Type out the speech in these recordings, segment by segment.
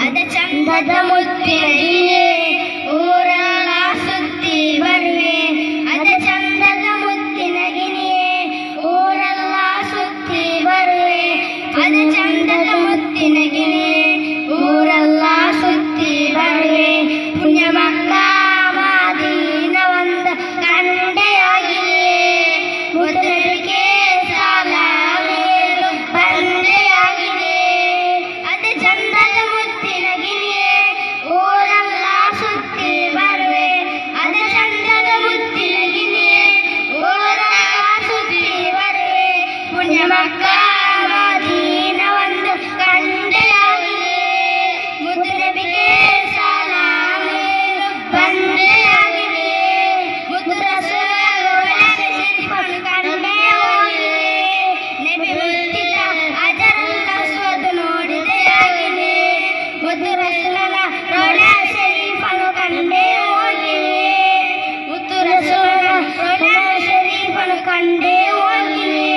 ಅದ ಚಂದದ ಮುತ್ತಿನಗಿಯೇ ಊರೆಲ್ಲ ಸುತ್ತಿ ಬರುವೆ. ಅದ ಚಂದದ ಮುತ್ತಿನಗಿನಿಯೇ ಊರೆಲ್ಲ ಸುತ್ತಿ ಬರುವೆ. ಅದ ಚಂದದ ಮುತ್ತಿನಗಿನಿಯೇ ಊರೆಲ್ಲ ಸುತ್ತಿ ಬರುವೆ. ಪುಣ್ಯ ಮಕ್ಕ ಮಾದೀನ ಒಂದ ಕಂಡೆಯಾಗಿಯೇ ಮುದ್ರರಿಗೆ ಸಾಲ ಮೇಲು ಬಂಡೆಯಾಗಿದೆ. ಅದ ಚಂದದ ಮುತ್ತಿನಗಿನಿಯೇ ಊರೆಲ್ಲ ಸುತ್ತಿ ಬರುವೆ. ಅದ ಚಂದದ ಮುತ್ತಿನಗಿನಿಯೇ ಊರೆಲ್ಲ ಸುತ್ತಿ ಬರುವೆ. ಪುಣ್ಯ ಮಕ್ಕ ಮಾದೀನ ಒಂದು ಕಂಡೆಯಾಗಿದೆ ಮುದ್ರರಿಗೆ ಸಾಲ ಮೇಲು ಬಂಡೆಯಾಗಿದೆ. ಮುದ್ರ ಕಂಡೆ ಹೋಗಿದೆ ನೆಬಿ ಮುತ್ತಿದ ಅದರಲ್ಲ ಸ್ವದು ನೋಡಿದೆಯಾಗಿದೆ. ಮುದ್ರ ರೋಣ ಶರೀಫನು ಕಂಡೆ ಹೋಗಿವೆ. ಮುತ್ತುರ ರೋಣ ಶರೀಫನು ಕಂಡೆ ಹೋಗಿವೆ.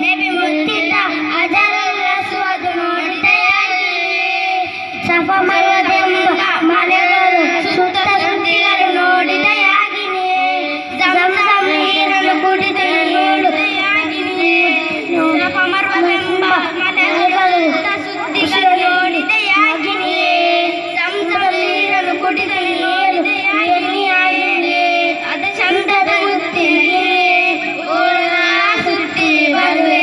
ನೆಬಿ ಮುತ್ತಿದ ಅದರಲ್ಲ ಸ್ವದು ನೋಡಿದೆಯಾಗಿದೆ. ಸಫ ಮರದೆಂಬ ಮನೆಗಳು ಸುತ್ತ ಸುದ್ದಿಗಳು ನೋಡಿದೆಯಾಗಿದೆ. ಜಂಜಂ ನೀರನ್ನು ಕುಡಿದು ನೋಡಿದೆಯಾಗಿದೆ. ಸಫ ಮರದೆಂಬ ಮನೆಗಳು ಸುತ್ತ ಸುದ್ದಿಗಳು ನೋಡಿದೆಯಾಗಿದೆ. ಜಂಜಂ ನೀರನ್ನು ಕುಡಿದು ನೋಡಿದೆಯಾಗಿದೆ. ಅದ ಚಂದದ ಮುತ್ತಿನಗಿನಿಯೇ ಊರೆಲ್ಲ ಸುತ್ತಿ ಬರುವೆ.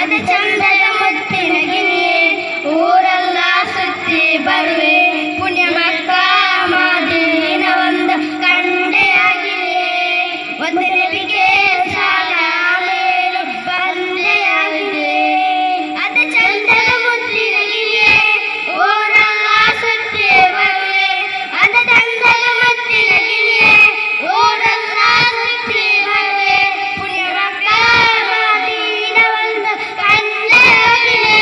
ಅದ ಚಂದದ ಮುತ್ತಿನಗಿನಿಯೇ ಊರೆಲ್ಲ ಸುತ್ತಿ ಬರುವೆ. ಪುಣ್ಯ ಮಕ್ಕ ಮಾದೀನ ಒಂದು ಕಂಡೆಯಾಗಿದೆ ಒಂದು ನೆಬಿಗೆ ಸಾಲ ಮೇಲು ಬಂಡೆಯಾಗಿದೆ. ಅದ ಚಂದದ ಮುತ್ತಿನಗಿನಿಯೇ ಊರೆಲ್ಲ ಸುತ್ತಿ ಬರುವೆ. ಅದ ಚಂದದ ಮುತ್ತಿನಗಿನಿಯೇ ಊರೆಲ್ಲ ಸುತ್ತಿ ಬರುವೆ. ಪುಣ್ಯ ಮಕ್ಕ ಮಾದೀನ ಒಂದು ಕಂಡೆಯಾಗಿದೆ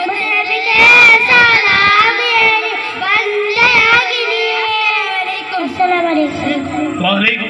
ಒಂದು ನೆಬಿಗೆ ಸಾಲ ಮೇಲು ಬಂಡೆಯಾಗಿದೆ. ಅಸ್ಸಲಾಮು ಅಲೈಕುಂ. ವಾಲೇಕುಂ